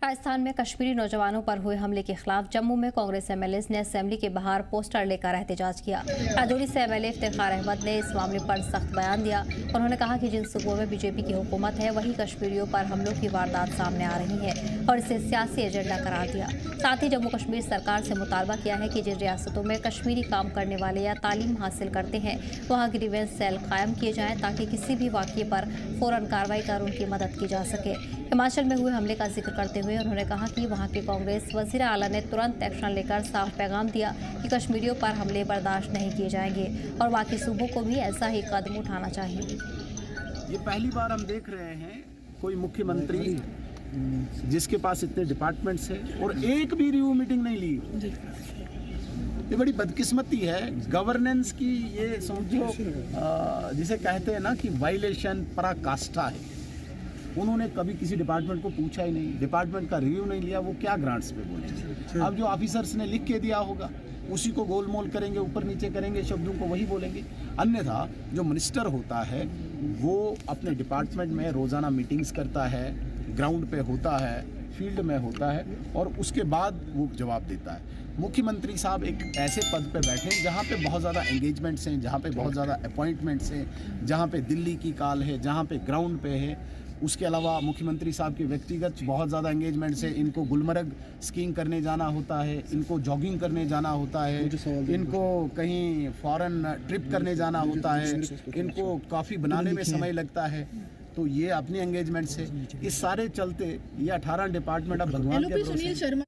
राजस्थान में कश्मीरी नौजवानों पर हुए हमले के खिलाफ जम्मू में कांग्रेस एमएलएस ने असेंबली के बाहर पोस्टर लेकर एहतजाज किया। राजौरी से एमएलए इफ्तिखार अहमद ने इस मामले पर सख्त बयान दिया। उन्होंने कहा कि जिन सूबों में बीजेपी की हुकूमत है वहीं कश्मीरियों पर हमलों की वारदात सामने आ रही है और इसे सियासी एजेंडा करार दिया। साथ ही जम्मू कश्मीर सरकार से मुतालबा किया है कि जिन रियासतों में कश्मीरी काम करने वाले या तालीम हासिल करते हैं वहाँ ग्रीवेंस सेल कायम किए जाएं ताकि किसी भी वाक़ये पर फौरन कार्रवाई कर उनकी मदद की जा सके। हिमाचल में हुए हमले का जिक्र करते हुए उन्होंने कहा कि वहां के कांग्रेस वज़ीर आला ने तुरंत एक्शन लेकर साफ पैगाम दिया कि कश्मीरियों पर हमले बर्दाश्त नहीं किए जाएंगे और बाकी सूबों को भी ऐसा ही कदम उठाना चाहिए। ये पहली बार हम देख रहे हैं कोई मुख्यमंत्री जिसके पास इतने डिपार्टमेंट्स हैं और एक भी रिव्यू मीटिंग नहीं ली। ये बड़ी बदकिस्मती है गवर्नेंस की। ये समझो जिसे कहते हैं ना कि वायलेशन पराकाष्ठा है। उन्होंने कभी किसी डिपार्टमेंट को पूछा ही नहीं, डिपार्टमेंट का रिव्यू नहीं लिया, वो क्या ग्रांट्स पे बोले। अब जो ऑफिसर्स ने लिख के दिया होगा उसी को गोलमोल करेंगे, ऊपर नीचे करेंगे, शब्दों को वही बोलेंगे। अन्यथा जो मिनिस्टर होता है वो अपने डिपार्टमेंट में रोज़ाना मीटिंग्स करता है, ग्राउंड पे होता है, फील्ड में होता है और उसके बाद वो जवाब देता है। मुख्यमंत्री साहब एक ऐसे पद पे बैठे हैं जहाँ पे बहुत ज़्यादा एंगेजमेंट्स हैं, जहाँ पे बहुत ज़्यादा अपॉइंटमेंट्स हैं, जहाँ पे दिल्ली की कॉल है, जहाँ पे ग्राउंड पे है। उसके अलावा मुख्यमंत्री साहब के व्यक्तिगत बहुत ज़्यादा एंगेजमेंट्स है। इनको गुलमर्ग स्कीइंग करने जाना होता है, इनको जॉगिंग करने जाना होता है, इनको कहीं फॉरेन ट्रिप करने जाना होता है, इनको कॉफ़ी बनाने में समय लगता है। तो ये अपनी एंगेजमेंट से इस सारे चलते ये 18 डिपार्टमेंट अब भगवान के भरोसे।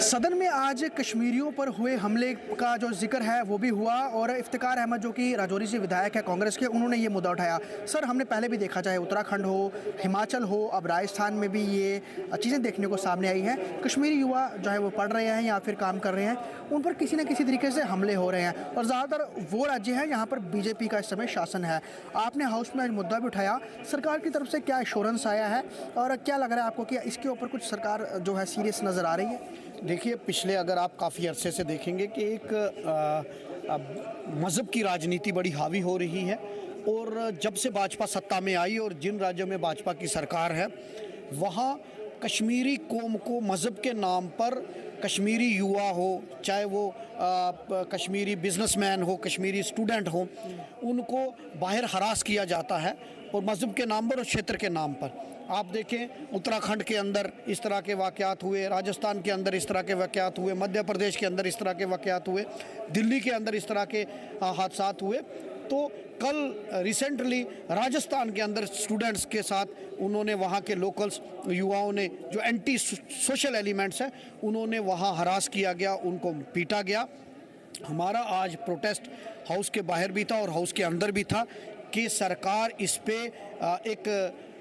सदन में आज कश्मीरियों पर हुए हमले का जो जिक्र है वो भी हुआ और इफ्तिखार अहमद जो कि राजौरी से विधायक है कांग्रेस के, उन्होंने ये मुद्दा उठाया। सर, हमने पहले भी देखा, चाहे उत्तराखंड हो, हिमाचल हो, अब राजस्थान में भी ये चीज़ें देखने को सामने आई हैं। कश्मीरी युवा चाहे वो पढ़ रहे हैं या फिर काम कर रहे हैं, उन पर किसी न किसी तरीके से हमले हो रहे हैं और ज़्यादातर वो राज्य हैं जहाँ पर बीजेपी का इस समय शासन है। आपने हाउस में आज मुद्दा भी उठाया, सरकार की तरफ से क्या एश्योरेंस आया है और क्या लग रहा है आपको कि इसके ऊपर कुछ सरकार जो है सीरियस नज़र आ रही है? देखिए, पिछले अगर आप काफ़ी अरसे से देखेंगे कि एक मज़हब की राजनीति बड़ी हावी हो रही है और जब से भाजपा सत्ता में आई और जिन राज्यों में भाजपा की सरकार है वहाँ कश्मीरी कौम को मज़हब के नाम पर कश्मीरी युवा हो, चाहे वो कश्मीरी बिजनेसमैन हो, कश्मीरी स्टूडेंट हो, उनको बाहर हरास किया जाता है और मज़हब के नाम पर और क्षेत्र के नाम पर। आप देखें, उत्तराखंड के अंदर इस तरह के वाक़यात हुए, राजस्थान के अंदर इस तरह के वाक़यात हुए, मध्य प्रदेश के अंदर इस तरह के वाक़यात हुए, दिल्ली के अंदर इस तरह के हादसात हुए। तो कल रिसेंटली राजस्थान के अंदर स्टूडेंट्स के साथ उन्होंने वहाँ के लोकल्स युवाओं ने जो एंटी सोशल एलिमेंट्स हैं उन्होंने वहाँ हरास किया गया, उनको पीटा गया। हमारा आज प्रोटेस्ट हाउस के बाहर भी था और हाउस के अंदर भी था कि सरकार इस पे एक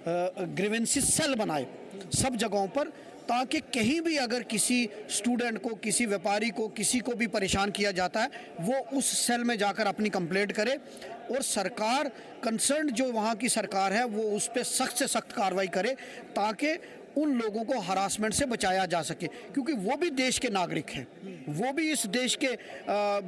ग्रीवेंसेस सेल बनाए सब जगहों पर, ताकि कहीं भी अगर किसी स्टूडेंट को, किसी व्यापारी को, किसी को भी परेशान किया जाता है वो उस सेल में जाकर अपनी कंप्लेंट करे और सरकार कंसर्न जो वहाँ की सरकार है वो उस पर सख्त से सख्त कार्रवाई करे ताकि उन लोगों को हरासमेंट से बचाया जा सके, क्योंकि वो भी देश के नागरिक हैं, वो भी इस देश के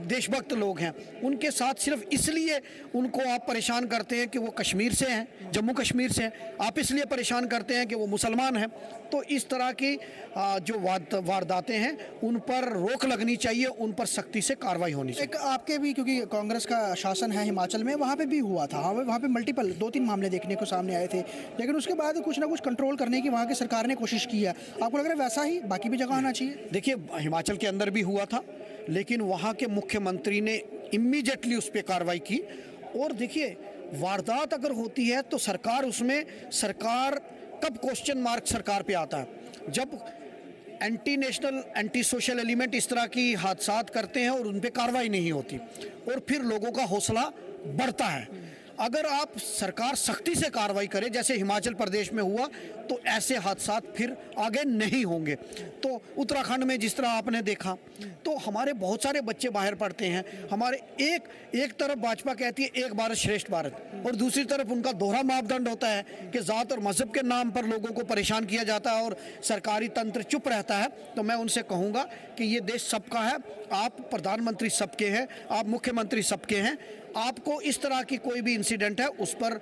देशभक्त लोग हैं। उनके साथ सिर्फ इसलिए उनको आप परेशान करते हैं कि वो कश्मीर से हैं, जम्मू कश्मीर से हैं, आप इसलिए परेशान करते हैं कि वो मुसलमान हैं। तो इस तरह की जो वारदातें हैं उन पर रोक लगनी चाहिए, उन पर सख्ती से कार्रवाई होनी चाहिए। एक आपके भी, क्योंकि कांग्रेस का शासन है हिमाचल में, वहाँ पे भी हुआ था, वहाँ पे मल्टीपल 2-3 मामले देखने को सामने आए थे, लेकिन उसके बाद कुछ ना कुछ कंट्रोल करने की वहाँ की सरकार ने कोशिश की है। आपको लग रहा है वैसा ही बाकी भी जगह होना चाहिए? देखिए, हिमाचल के अंदर भी हुआ था लेकिन वहाँ के मुख्यमंत्री ने इमीडिएटली उस पर कार्रवाई की। और देखिए, वारदात अगर होती है तो सरकार कब क्वेश्चन मार्क सरकार पे आता है जब anti national, anti social element इस तरह की हादसात करते हैं और उन पे कार्रवाई नहीं होती और फिर लोगों का हौसला बढ़ता है। अगर आप सरकार सख्ती से कार्रवाई करे जैसे हिमाचल प्रदेश में हुआ तो ऐसे हादसात फिर आगे नहीं होंगे। तो उत्तराखंड में जिस तरह आपने देखा, तो हमारे बहुत सारे बच्चे बाहर पढ़ते हैं। हमारे एक तरफ भाजपा कहती है एक भारत श्रेष्ठ भारत और दूसरी तरफ उनका दोहरा मापदंड होता है कि ज़ात और मज़हब के नाम पर लोगों को परेशान किया जाता है और सरकारी तंत्र चुप रहता है। तो मैं उनसे कहूँगा कि ये देश सबका है, आप प्रधानमंत्री सबके हैं, आप मुख्यमंत्री सबके हैं, आपको इस तरह की कोई भी इंसिडेंट है उस पर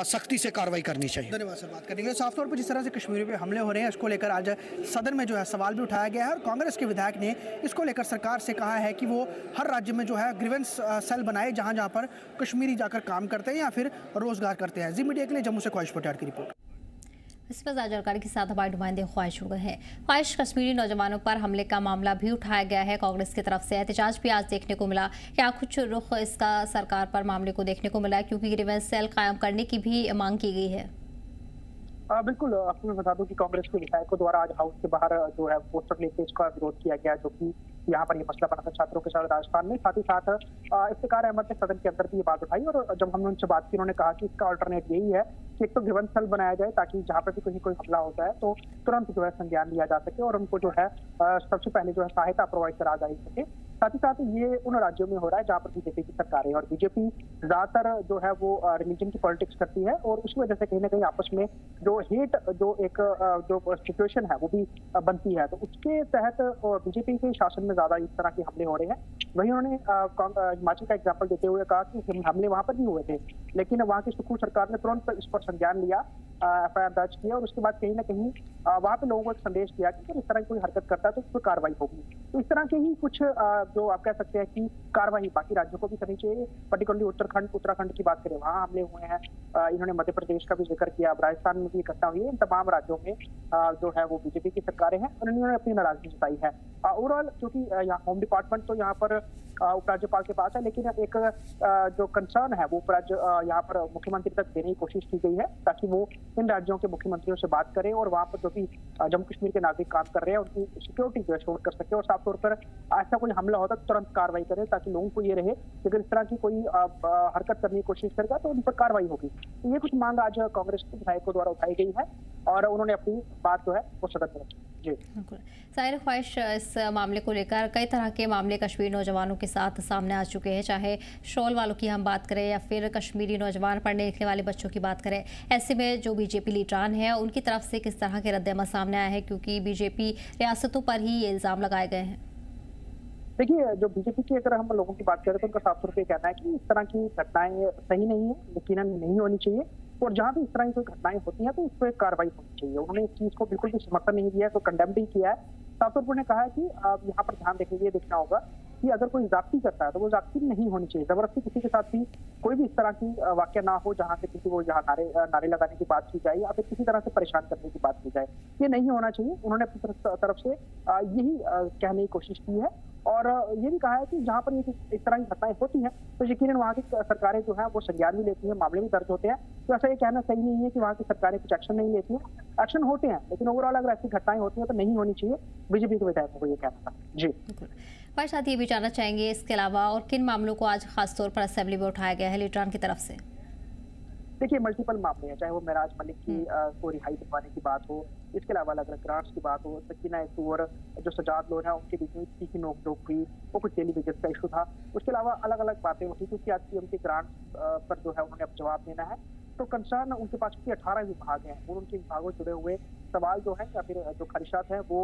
सख्ती से कार्रवाई करनी चाहिए। धन्यवाद सर बात करने के लिए। साफ तौर पर जिस तरह से कश्मीर पे हमले हो रहे हैं इसको लेकर आज सदन में जो है सवाल भी उठाया गया है और कांग्रेस के विधायक ने इसको लेकर सरकार से कहा है कि वो हर राज्य में जो है ग्रीवेंस सेल बनाए जहां जहां पर कश्मीरी जाकर काम करते हैं या फिर रोजगार करते हैं। जी मीडिया के लिए जम्मू से ख्वाहिश पटियार की रिपोर्ट। इस पर ज्यादा जानकारी के साथ हमारे नुमाइंदे ख्वाहिश जुड़ गए हैं। ख्वाहिश, कश्मीरी नौजवानों पर हमले का मामला भी उठाया गया है, कांग्रेस की तरफ से एहतजाज भी आज देखने को मिला। क्या कुछ रुख इसका सरकार पर मामले को देखने को मिला, क्योंकि ग्रीवेंस सेल कायम करने की भी मांग की गई है? बिल्कुल, आपको मैं बता दूं कि कांग्रेस के विधायकों द्वारा आज हाउस के बाहर जो है पोस्टर लेकर इसका विरोध किया गया, जो कि यहाँ पर ये मसला बना था छात्रों के साथ राजस्थान में। साथ ही साथ इफ्तिकार अहमद ने सदन के अंदर भी ये बात उठाई और जब हमने उनसे बात की उन्होंने कहा कि इसका अल्टरनेट यही है कि एक तो ग्रीवेंस सेल बनाया जाए ताकि जहाँ पर भी कहीं कोई हमला होता है तो तुरंत जो है संज्ञान लिया जा सके और उनको जो है सबसे पहले जो है सहायता प्रोवाइड करा जा सके। साथ ही साथ ये उन राज्यों में हो रहा है जहाँ पर बीजेपी की सरकार है और बीजेपी ज्यादातर जो है वो रिलीजन की पॉलिटिक्स करती है और उसकी वजह से कहीं ना कहीं आपस में जो हेट जो एक जो सिचुएशन है वो भी बनती है, तो उसके तहत बीजेपी के शासन में ज्यादा इस तरह के हमले हो रहे हैं। वहीं उन्होंने हिमाचल का एग्जाम्पल देते हुए कहा कि हमले वहां पर भी हुए थे लेकिन वहां की सुखू सरकार ने तुरंत इस पर संज्ञान लिया, एफआईआर दर्ज किया और उसके बाद कहीं ना कहीं वहां पे लोगों को एक संदेश दिया कि इस तरह की कोई हरकत करता है तो उस पर कार्रवाई होगी। तो इस तरह के ही कुछ जो आप कह सकते हैं कि कार्रवाई बाकी राज्यों को भी करनी चाहिए। पर्टिकुलरली उत्तराखंड की बात करें, वहां हमले हुए हैं। इन्होंने मध्य प्रदेश का भी जिक्र किया, राजस्थान में भी घटना हुई है। इन तमाम राज्यों में जो है वो बीजेपी की सरकारें हैं और इन्होंने अपनी नाराजगी जताई है। ओवरऑल क्योंकि यहाँ होम डिपार्टमेंट तो यहाँ पर उपराज्यपाल के पास है, लेकिन एक जो कंसर्न है वो यहाँ पर मुख्यमंत्री तक देने की कोशिश की गई है ताकि वो इन राज्यों के मुख्यमंत्रियों से बात करें और वहां पर जो भी जम्मू कश्मीर के नागरिक काम कर रहे हैं उनकी सिक्योरिटी जो है श्योर कर सके और साफ तौर पर ऐसा कोई हमला होता है तुरंत कार्रवाई करें ताकि लोगों को ये रहे कि अगर इस तरह की कोई हरकत करने की कोशिश करेगा तो उन पर कार्रवाई होगी। तो ये कुछ मांग आज कांग्रेस के विधायकों द्वारा उठाई गई है और उन्होंने अपनी बात जो है वो सदन में रखी। जी साहिर, ख्वाहिश, इस मामले को लेकर कई तरह के मामले कश्मीरी नौजवानों के साथ सामने आ चुके हैं, चाहे शॉल वालों की हम बात करें या फिर कश्मीरी नौजवान पढ़ने लिखने वाले बच्चों की बात करें। ऐसे में जो बीजेपी लीडरान है उनकी तरफ से किस तरह के रद्द-ए-अमल सामने आया है, क्योंकि बीजेपी रियासतों पर ही ये इल्जाम लगाए गए हैं? देखिए, जो बीजेपी की अगर हम लोगों की बात करें तो उनका साफ तौर पर कहना है कि इस तरह की घटनाएं सही नहीं है, यकीनन नहीं होनी चाहिए और जहां भी इस तरह की कोई घटनाएं होती हैं तो इस पर कार्रवाई होनी चाहिए। उन्होंने इस चीज को बिल्कुल भी समर्थन नहीं दिया है, तो कंडेम भी किया है। साफ तौर पर उन्होंने कहा है कि यहाँ पर ध्यान देखेंगे, ये देखना होगा कि अगर कोई जाब्ती करता है तो वो जाब्ती नहीं होनी चाहिए। जबरदस्ती किसी के साथ भी कोई भी इस तरह की वाकया ना हो जहाँ से किसी को जहाँ नारे लगाने की बात की जाए या फिर किसी तरह से परेशान करने की बात की जाए, ये नहीं होना चाहिए। उन्होंने अपनी तरफ से यही कहने की कोशिश की है और ये भी कहा है कि जहाँ पर ये इस तरह की घटनाएं होती हैं तो यकीनन वहाँ की सरकारें जो है वो संज्ञान भी लेती हैं, मामले भी दर्ज होते हैं। तो ऐसा ये कहना सही नहीं है कि वहाँ की सरकारें कुछ एक्शन नहीं लेती हैं, एक्शन होते हैं, लेकिन ओवरऑल अगर ऐसी घटनाएं होती हैं तो नहीं होनी चाहिए। बीजेपी के विधायकों को ये कहना था। जी हमारे साथ ये भी जानना चाहेंगे इसके अलावा और किन मामलों को आज खासतौर पर असेंबली में उठाया गया है लीडरान की तरफ से? देखिए, मल्टीपल मामले हैं, चाहे वो मेराज मलिक की को रिहाई दिलवाने की बात हो, इसके अलावा अलग अलग ग्रांट्स की बात हो, सकीना और जो सजाद लोग हैं उनके बीच में तीखी नोकझोंक हुई, वो कुछ डेली वेजेस का इशू था। उसके अलावा अलग अलग बातें उठी क्योंकि आज सीएम के ग्रांट्स पर जो है उन्होंने अब जवाब देना है। तो कंसर्न उनके पास 18 विभाग हैं और उनके विभागों से जुड़े हुए सवाल जो है या फिर जो खदशात हैं वो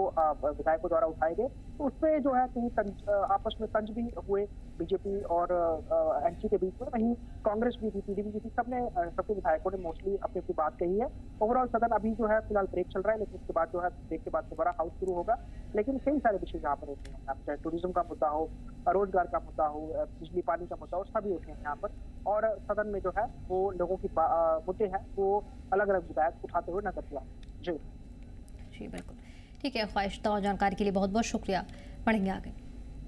विधायकों द्वारा उठाए गए। तो उसपे जो है कहीं आपस में तंज भी हुए बीजेपी और एनसी के बीच में, वहीं कांग्रेस भी थी, पीडीपी भी थी, सबके विधायकों ने मोस्टली अपनी अपनी बात कही है। ओवरऑल सदन अभी जो है फिलहाल ब्रेक चल रहा है, लेकिन उसके बाद जो है ब्रेक के बाद दोबारा हाउस शुरू होगा। लेकिन कई सारे विषय यहाँ पर होते हैं, चाहे टूरिज्म का मुद्दा हो, रोजगार का मुद्दा हो, बिजली पानी का मुद्दा हो, सभी होते हैं यहाँ पर। और सदन में जो है वो लोगों की मुद्दे हैं वो अलग अलग विधायक उठाते हुए नजर दिया। जी बिल्कुल ठीक है ख्वाहिश, तो जानकारी के लिए बहुत बहुत शुक्रिया। पढ़ेंगे आगे।